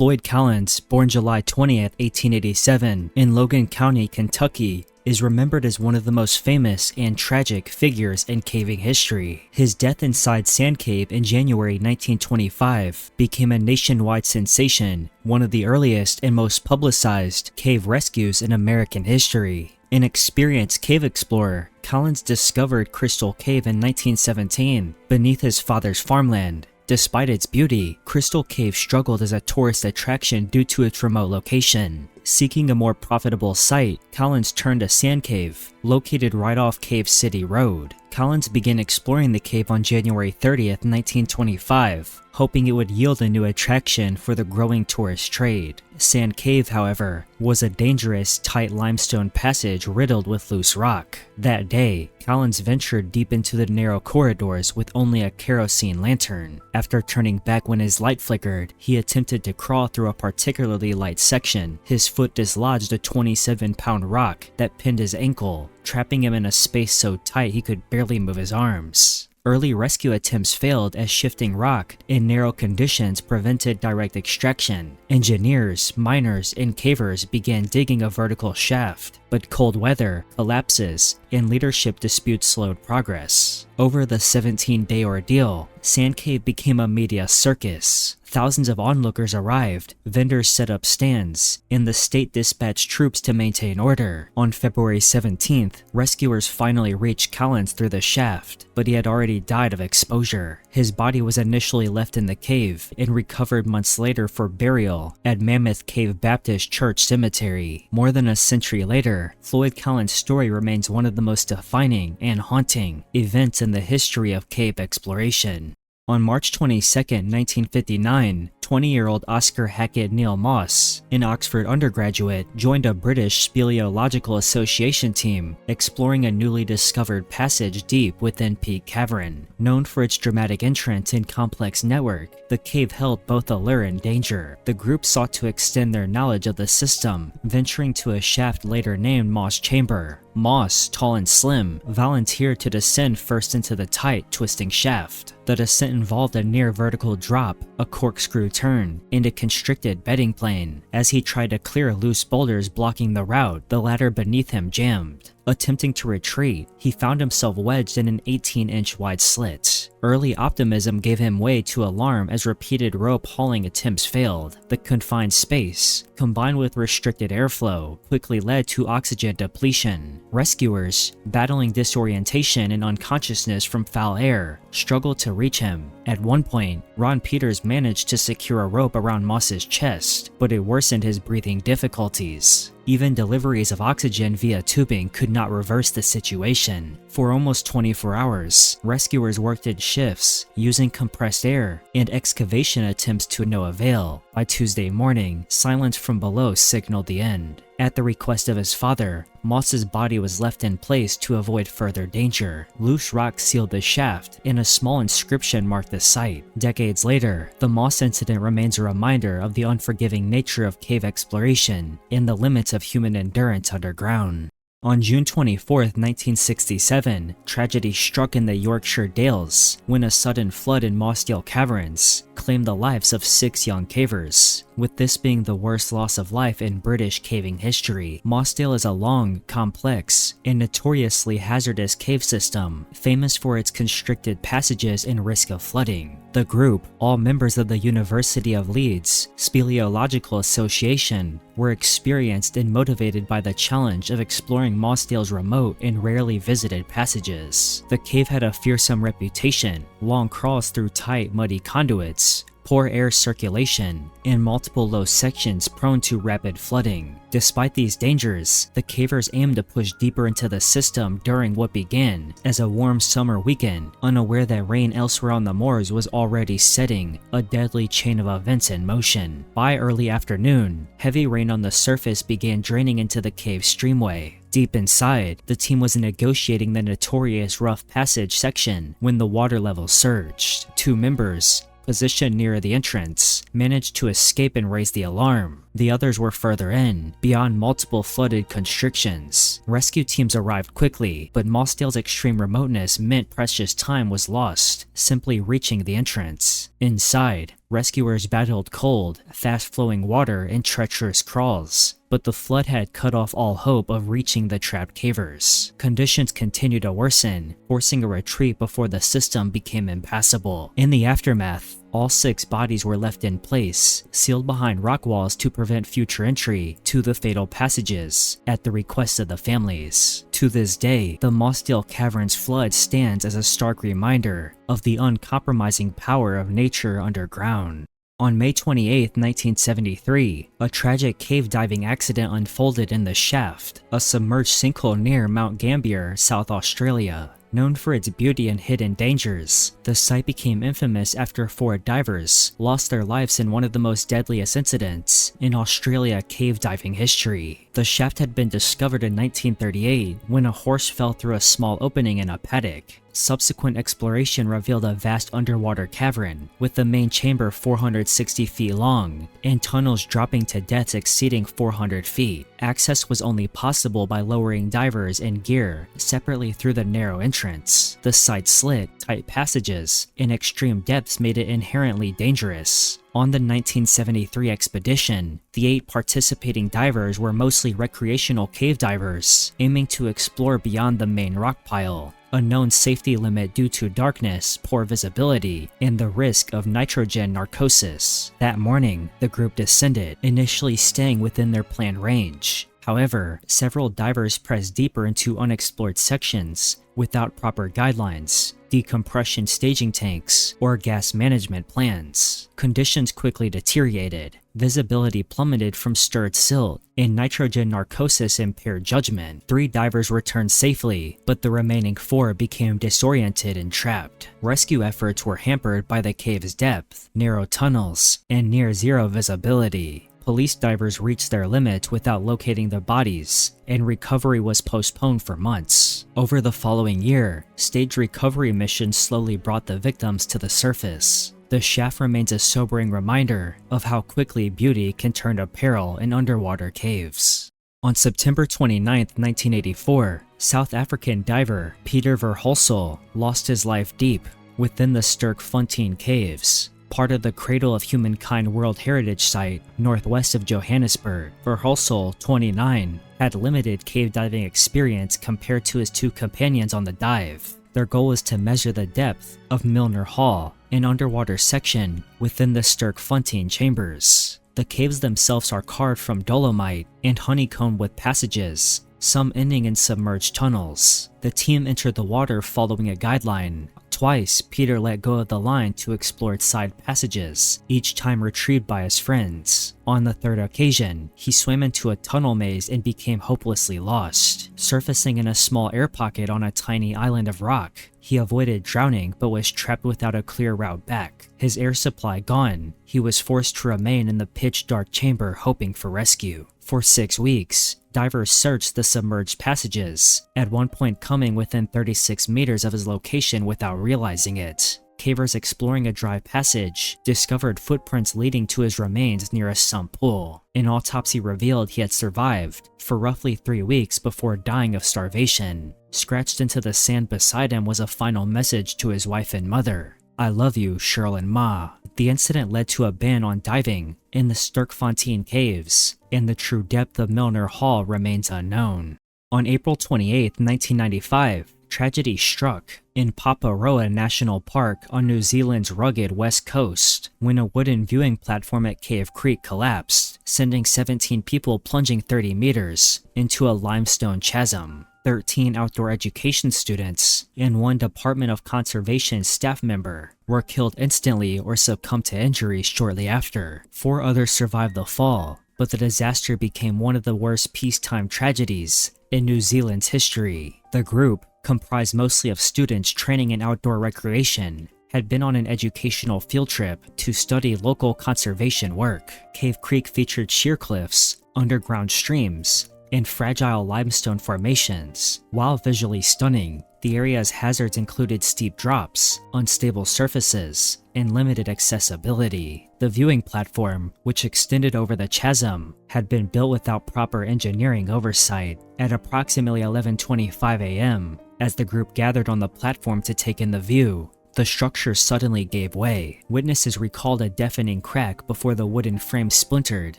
Floyd Collins, born July 20th, 1887, in Logan County, Kentucky, is remembered as one of the most famous and tragic figures in caving history. His death inside Sand Cave in January 1925 became a nationwide sensation, one of the earliest and most publicized cave rescues in American history. An experienced cave explorer, Collins discovered Crystal Cave in 1917 beneath his father's farmland. Despite its beauty, Crystal Cave struggled as a tourist attraction due to its remote location. Seeking a more profitable site, Collins turned to Sand Cave, located right off Cave City Road. Collins began exploring the cave on January 30th, 1925, hoping it would yield a new attraction for the growing tourist trade. Sand Cave, however, was a dangerous, tight limestone passage riddled with loose rock. That day, Collins ventured deep into the narrow corridors with only a kerosene lantern. After turning back when his light flickered, he attempted to crawl through a particularly light section. His foot dislodged a 27-pound rock that pinned his ankle, trapping him in a space so tight he could barely move his arms. Early rescue attempts failed as shifting rock in narrow conditions prevented direct extraction. Engineers, miners, and cavers began digging a vertical shaft, but cold weather, collapses, and leadership disputes slowed progress. Over the 17-day ordeal, Sand Cave became a media circus. Thousands of onlookers arrived, vendors set up stands, and the state dispatched troops to maintain order. On February 17th, rescuers finally reached Collins through the shaft, but he had already died of exposure. His body was initially left in the cave and recovered months later for burial at Mammoth Cave Baptist Church Cemetery. More than a century later, Floyd Collins' story remains one of the most defining and haunting events in the history of cave exploration. On March 22, 1959, 20-year-old Oscar Hackett Neil Moss, an Oxford undergraduate, joined a British Speleological Association team exploring a newly discovered passage deep within Peak Cavern. Known for its dramatic entrance and complex network, the cave held both allure and danger. The group sought to extend their knowledge of the system, venturing to a shaft later named Moss Chamber. Moss, tall and slim, volunteered to descend first into the tight, twisting shaft. The descent involved a near-vertical drop, a corkscrew turn, and a constricted bedding plane. As he tried to clear loose boulders blocking the route, the ladder beneath him jammed. Attempting to retreat, he found himself wedged in an 18-inch wide slit. Early optimism gave him way to alarm as repeated rope hauling attempts failed. The confined space, combined with restricted airflow, quickly led to oxygen depletion. Rescuers, battling disorientation and unconsciousness from foul air, struggled to reach him. At one point, Ron Peters managed to secure a rope around Moss's chest, but it worsened his breathing difficulties. Even deliveries of oxygen via tubing could not reverse the situation. For almost 24 hours, rescuers worked in shifts, using compressed air and excavation attempts to no avail. By Tuesday morning, silence from below signaled the end. At the request of his father, Moss's body was left in place to avoid further danger. Loose rock sealed the shaft, and a small inscription marked the site. Decades later, the Moss incident remains a reminder of the unforgiving nature of cave exploration and the limits of human endurance underground. On June 24, 1967, tragedy struck in the Yorkshire Dales when a sudden flood in Mossdale Caverns claimed the lives of 6 young cavers, with this being the worst loss of life in British caving history. Mossdale is a long, complex, and notoriously hazardous cave system, famous for its constricted passages and risk of flooding. The group, all members of the University of Leeds Speleological Association, were experienced and motivated by the challenge of exploring Mossdale's remote and rarely visited passages. The cave had a fearsome reputation, long crawls through tight, muddy conduits, poor air circulation, and multiple low sections prone to rapid flooding. Despite these dangers, the cavers aimed to push deeper into the system during what began as a warm summer weekend, unaware that rain elsewhere on the moors was already setting a deadly chain of events in motion. By early afternoon, heavy rain on the surface began draining into the cave streamway. Deep inside, the team was negotiating the notorious rough passage section when the water level surged. 2 members, positioned near the entrance, managed to escape and raise the alarm. The others were further in, beyond multiple flooded constrictions. Rescue teams arrived quickly, but Mossdale's extreme remoteness meant precious time was lost, simply reaching the entrance. Inside, rescuers battled cold, fast-flowing water, and treacherous crawls, but the flood had cut off all hope of reaching the trapped cavers. Conditions continued to worsen, forcing a retreat before the system became impassable. In the aftermath, all 6 bodies were left in place, sealed behind rock walls to prevent future entry to the fatal passages, at the request of the families. To this day, the Mossdale Caverns flood stands as a stark reminder of the uncompromising power of nature underground. On May 28, 1973, a tragic cave diving accident unfolded in the shaft, a submerged sinkhole near Mount Gambier, South Australia. Known for its beauty and hidden dangers, the site became infamous after 4 divers lost their lives in one of the most deadliest incidents in Australia cave diving history. The shaft had been discovered in 1938 when a horse fell through a small opening in a paddock. Subsequent exploration revealed a vast underwater cavern, with the main chamber 460 feet long, and tunnels dropping to depths exceeding 400 feet. Access was only possible by lowering divers and gear separately through the narrow entrance. The site slit, tight passages, and extreme depths made it inherently dangerous. On the 1973 expedition, the 8 participating divers were mostly recreational cave divers, aiming to explore beyond the main rock pile. A known safety limit due to darkness, poor visibility, and the risk of nitrogen narcosis. That morning, the group descended, initially staying within their planned range. However, several divers pressed deeper into unexplored sections without proper guidelines, decompression staging tanks, or gas management plans. Conditions quickly deteriorated. Visibility plummeted from stirred silt, and nitrogen narcosis impaired judgment. 3 divers returned safely, but the remaining 4 became disoriented and trapped. Rescue efforts were hampered by the cave's depth, narrow tunnels, and near-zero visibility. Police divers reached their limit without locating the bodies, and recovery was postponed for months. Over the following year, staged recovery missions slowly brought the victims to the surface. The shaft remains a sobering reminder of how quickly beauty can turn to peril in underwater caves. On September 29, 1984, South African diver Peter Verhulsel lost his life deep within the Sterkfontein caves, part of the Cradle of Humankind World Heritage Site northwest of Johannesburg. Verhulsel, 29, had limited cave diving experience compared to his 2 companions on the dive. Their goal was to measure the depth of Milner Hall, an underwater section within the Sterkfontein chambers. The caves themselves are carved from dolomite and honeycombed with passages, some ending in submerged tunnels. The team entered the water following a guideline. Twice, Peter let go of the line to explore its side passages, each time retrieved by his friends. On the 3rd occasion, he swam into a tunnel maze and became hopelessly lost. Surfacing in a small air pocket on a tiny island of rock, he avoided drowning but was trapped without a clear route back. His air supply gone, he was forced to remain in the pitch-dark chamber hoping for rescue. For 6 weeks, divers searched the submerged passages, at one point coming within 36 meters of his location without realizing it. Cavers exploring a dry passage discovered footprints leading to his remains near a sump pool. An autopsy revealed he had survived for roughly 3 weeks before dying of starvation. Scratched into the sand beside him was a final message to his wife and mother: "I love you, Cheryl and Ma." The incident led to a ban on diving in the Sterkfontein caves, and the true depth of Milner Hall remains unknown. On April 28, 1995, tragedy struck in Paparoa National Park on New Zealand's rugged west coast when a wooden viewing platform at Cave Creek collapsed, sending 17 people plunging 30 meters into a limestone chasm. 13 outdoor education students and 1 Department of Conservation staff member were killed instantly or succumbed to injuries shortly after. 4 others survived the fall, but the disaster became one of the worst peacetime tragedies in New Zealand's history. The group, comprised mostly of students training in outdoor recreation, had been on an educational field trip to study local conservation work. Cave Creek featured sheer cliffs, underground streams, and fragile limestone formations. While visually stunning, the area's hazards included steep drops, unstable surfaces, and limited accessibility. The viewing platform, which extended over the chasm, had been built without proper engineering oversight. At approximately 11:25 a.m., as the group gathered on the platform to take in the view, the structure suddenly gave way. Witnesses recalled a deafening crack before the wooden frame splintered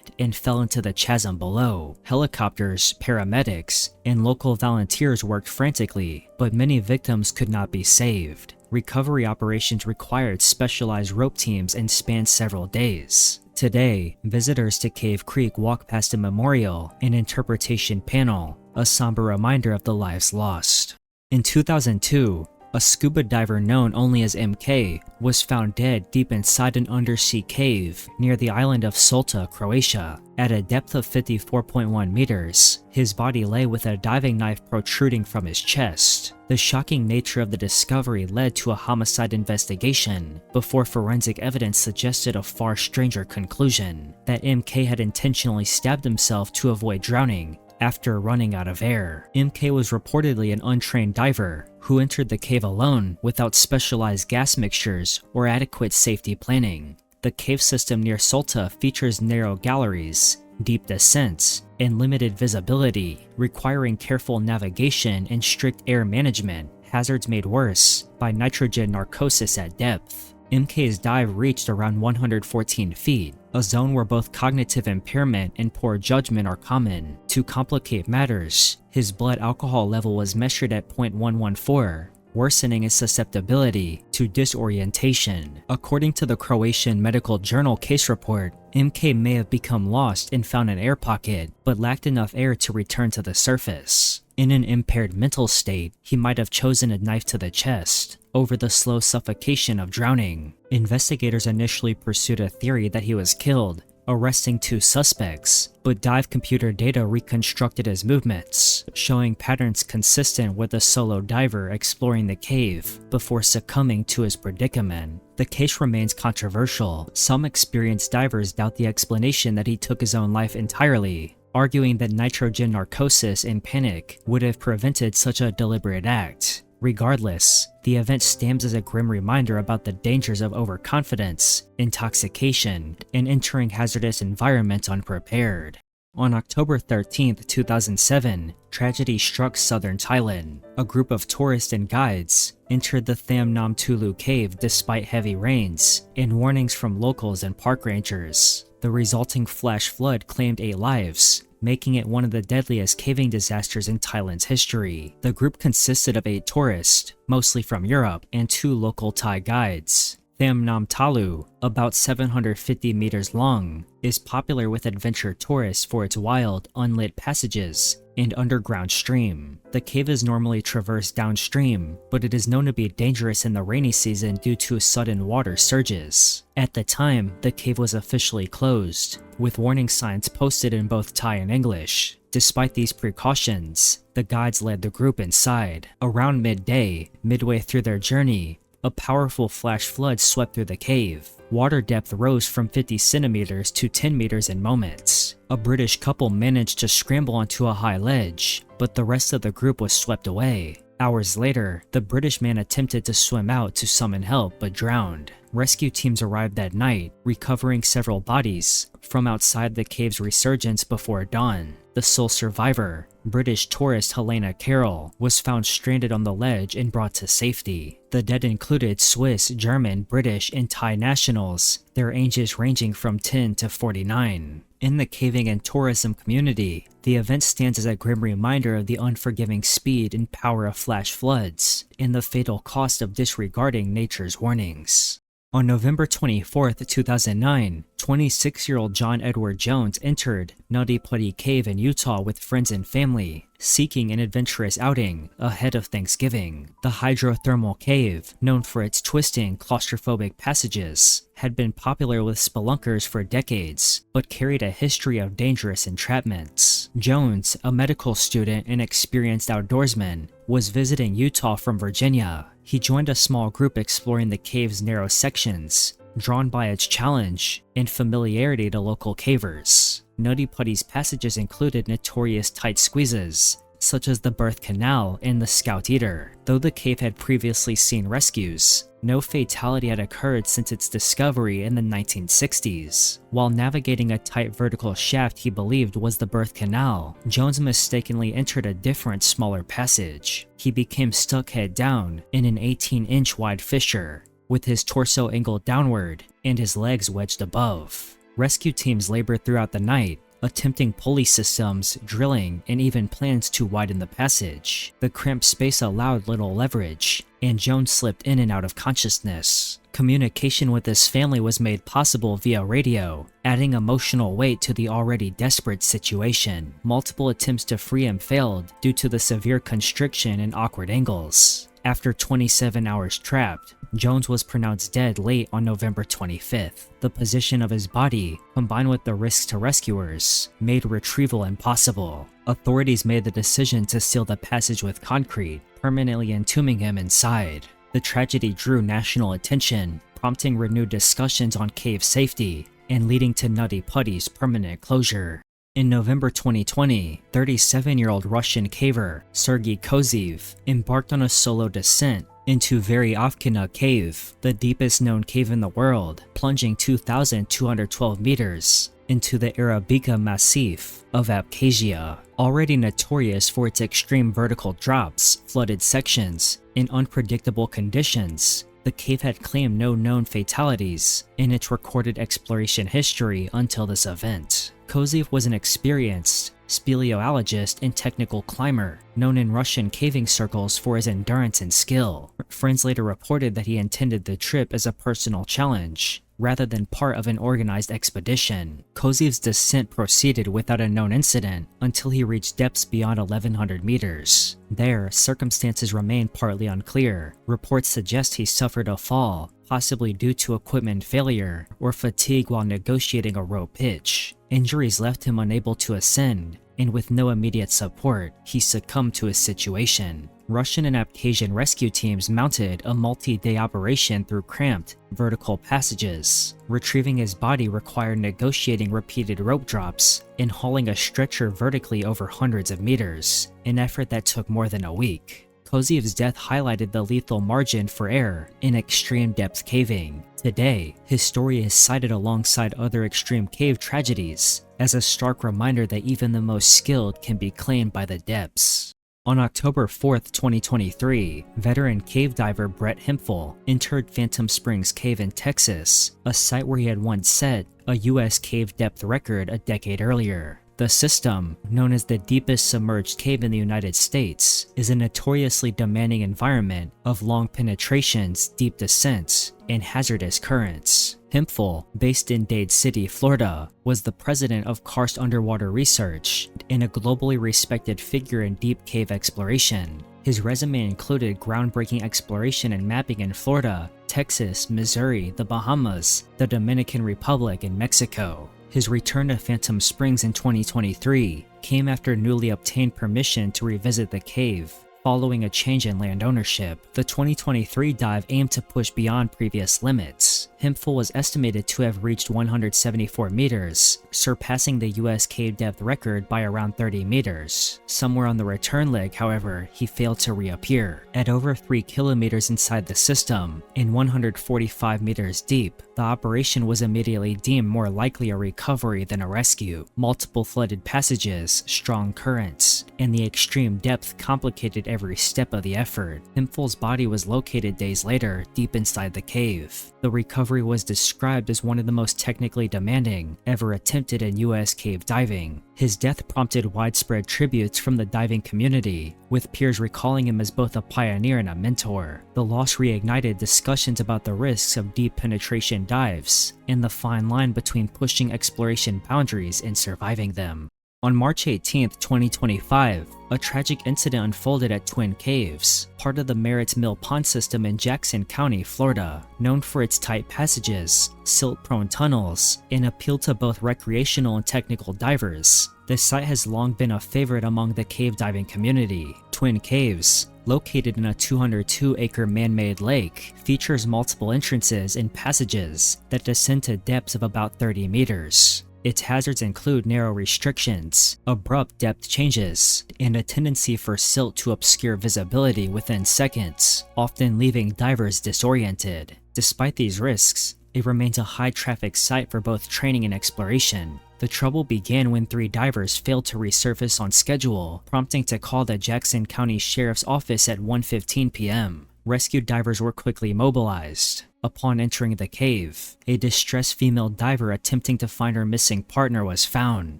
and fell into the chasm below. Helicopters, paramedics, and local volunteers worked frantically, but many victims could not be saved. Recovery operations required specialized rope teams and spanned several days. Today, visitors to Cave Creek walk past a memorial and interpretation panel, a somber reminder of the lives lost. In 2002, a scuba diver known only as MK was found dead deep inside an undersea cave near the island of Solta, Croatia. At a depth of 54.1 meters, his body lay with a diving knife protruding from his chest. The shocking nature of the discovery led to a homicide investigation before forensic evidence suggested a far stranger conclusion: that MK had intentionally stabbed himself to avoid drowning after running out of air. MK was reportedly an untrained diver who entered the cave alone without specialized gas mixtures or adequate safety planning. The cave system near Solta features narrow galleries, deep descents, and limited visibility, requiring careful navigation and strict air management, hazards made worse by nitrogen narcosis at depth. MK's dive reached around 114 feet, a zone where both cognitive impairment and poor judgment are common. To complicate matters, his blood alcohol level was measured at 0.114, worsening his susceptibility to disorientation. According to the Croatian Medical Journal case report, MK may have become lost and found an air pocket, but lacked enough air to return to the surface. In an impaired mental state, he might have chosen a knife to the chest over the slow suffocation of drowning. Investigators initially pursued a theory that he was killed, arresting 2 suspects, but dive computer data reconstructed his movements, showing patterns consistent with a solo diver exploring the cave before succumbing to his predicament. The case remains controversial. Some experienced divers doubt the explanation that he took his own life entirely, arguing that nitrogen narcosis and panic would have prevented such a deliberate act. Regardless, the event stands as a grim reminder about the dangers of overconfidence, intoxication, and entering hazardous environments unprepared. On October 13, 2007, tragedy struck southern Thailand. A group of tourists and guides entered the Tham Nam Tulu cave despite heavy rains and warnings from locals and park rangers. The resulting flash flood claimed 8 lives, making it one of the deadliest caving disasters in Thailand's history. The group consisted of 8 tourists, mostly from Europe, and 2 local Thai guides. Tham Nam Talu, about 750 meters long, is popular with adventure tourists for its wild, unlit passages and underground stream. The cave is normally traversed downstream, but it is known to be dangerous in the rainy season due to sudden water surges. At the time, the cave was officially closed, with warning signs posted in both Thai and English. Despite these precautions, the guides led the group inside. Around midday, midway through their journey, a powerful flash flood swept through the cave. Water depth rose from 50 centimeters to 10 meters in moments. A British couple managed to scramble onto a high ledge, but the rest of the group was swept away. Hours later, the British man attempted to swim out to summon help but drowned. Rescue teams arrived that night, recovering several bodies from outside the cave's resurgence before dawn. The sole survivor, British tourist Helena Carroll, was found stranded on the ledge and brought to safety. The dead included Swiss, German, British, and Thai nationals, their ages ranging from 10 to 49. In the caving and tourism community, the event stands as a grim reminder of the unforgiving speed and power of flash floods, and the fatal cost of disregarding nature's warnings. On November 24, 2009, 26-year-old John Edward Jones entered Nutty Putty Cave in Utah with friends and family, seeking an adventurous outing ahead of Thanksgiving. The hydrothermal cave, known for its twisting, claustrophobic passages, had been popular with spelunkers for decades, but carried a history of dangerous entrapments. Jones, a medical student and experienced outdoorsman, was visiting Utah from Virginia. He joined a small group exploring the cave's narrow sections, drawn by its challenge and familiarity to local cavers. Nutty Putty's passages included notorious tight squeezes, such as the Birth Canal and the Scout Eater. Though the cave had previously seen rescues, no fatality had occurred since its discovery in the 1960s. While navigating a tight vertical shaft he believed was the Birth Canal, Jones mistakenly entered a different, smaller passage. He became stuck head down in an 18-inch wide fissure, with his torso angled downward and his legs wedged above. Rescue teams labored throughout the night, attempting pulley systems, drilling, and even plans to widen the passage. The cramped space allowed little leverage, and Jones slipped in and out of consciousness. Communication with his family was made possible via radio, adding emotional weight to the already desperate situation. Multiple attempts to free him failed due to the severe constriction and awkward angles. After 27 hours trapped, Jones was pronounced dead late on November 25th. The position of his body, combined with the risks to rescuers, made retrieval impossible. Authorities made the decision to seal the passage with concrete, permanently entombing him inside. The tragedy drew national attention, prompting renewed discussions on cave safety and leading to Nutty Putty's permanent closure. In November 2020, 37-year-old Russian caver Sergei Kozeev embarked on a solo descent into Veryovkina Cave, the deepest known cave in the world, plunging 2,212 meters into the Arabica Massif of Abkhazia. Already notorious for its extreme vertical drops, flooded sections, and unpredictable conditions, the cave had claimed no known fatalities in its recorded exploration history until this event. Kozeev was an experienced speleologist and technical climber, known in Russian caving circles for his endurance and skill. Friends later reported that he intended the trip as a personal challenge, rather than part of an organized expedition. Kozeev's descent proceeded without a known incident until he reached depths beyond 1,100 meters. There, circumstances remain partly unclear. Reports suggest he suffered a fall, possibly due to equipment failure or fatigue while negotiating a rope pitch. Injuries left him unable to ascend, and with no immediate support, he succumbed to his situation. Russian and Abkhazian rescue teams mounted a multi-day operation through cramped, vertical passages. Retrieving his body required negotiating repeated rope drops and hauling a stretcher vertically over hundreds of meters, an effort that took more than a week. Kozeev's death highlighted the lethal margin for error in extreme depth caving. Today, his story is cited alongside other extreme cave tragedies as a stark reminder that even the most skilled can be claimed by the depths. On October 4th, 2023, veteran cave diver Brett Hemphill entered Phantom Springs Cave in Texas, a site where he had once set a U.S. cave depth record a decade earlier. The system, known as the deepest submerged cave in the United States, is a notoriously demanding environment of long penetrations, deep descents, and hazardous currents. Hemphill, based in Dade City, Florida, was the president of Karst Underwater Research and a globally respected figure in deep cave exploration. His resume included groundbreaking exploration and mapping in Florida, Texas, Missouri, the Bahamas, the Dominican Republic, and Mexico. His return to Phantom Springs in 2023 came after newly obtained permission to revisit the cave, following a change in land ownership. The 2023 dive aimed to push beyond previous limits. Hemphill was estimated to have reached 174 meters, surpassing the US cave depth record by around 30 meters. Somewhere on the return leg, however, he failed to reappear. At over 3 kilometers inside the system, and 145 meters deep, the operation was immediately deemed more likely a recovery than a rescue. Multiple flooded passages, strong currents, and the extreme depth complicated every step of the effort. Hemphill's body was located days later, deep inside the cave. The recovery was described as one of the most technically demanding ever attempted in US cave diving. His death prompted widespread tributes from the diving community, with peers recalling him as both a pioneer and a mentor. The loss reignited discussions about the risks of deep penetration dives and the fine line between pushing exploration boundaries and surviving them. On March 18, 2025, a tragic incident unfolded at Twin Caves, part of the Merritt's Mill Pond system in Jackson County, Florida. Known for its tight passages, silt-prone tunnels, and appeal to both recreational and technical divers, this site has long been a favorite among the cave diving community. Twin Caves, located in a 202-acre man-made lake, features multiple entrances and passages that descend to depths of about 30 meters. Its hazards include narrow restrictions, abrupt depth changes, and a tendency for silt to obscure visibility within seconds, often leaving divers disoriented. Despite these risks, it remains a high-traffic site for both training and exploration. The trouble began when 3 divers failed to resurface on schedule, prompting to call the Jackson County Sheriff's Office at 1:15 p.m. Rescue divers were quickly mobilized. Upon entering the cave, a distressed female diver attempting to find her missing partner was found.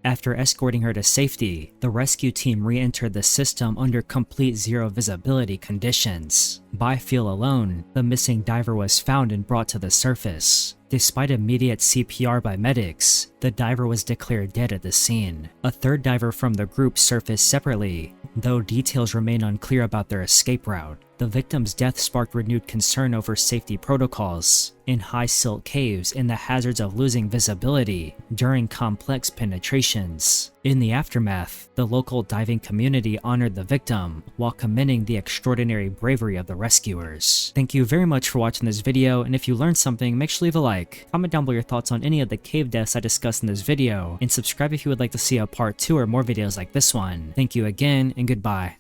After escorting her to safety, the rescue team re-entered the system under complete zero visibility conditions. By feel alone, the missing diver was found and brought to the surface. Despite immediate CPR by medics, the diver was declared dead at the scene. A third diver from the group surfaced separately, though details remain unclear about their escape route. The victim's death sparked renewed concern over safety protocols in high silt caves and the hazards of losing visibility during complex penetrations. In the aftermath, the local diving community honored the victim while commending the extraordinary bravery of the rescuers. Thank you very much for watching this video, and if you learned something, make sure to leave a like. Comment down below your thoughts on any of the cave deaths I discussed in this video, and subscribe if you would like to see a part 2 or more videos like this one. Thank you again, and goodbye.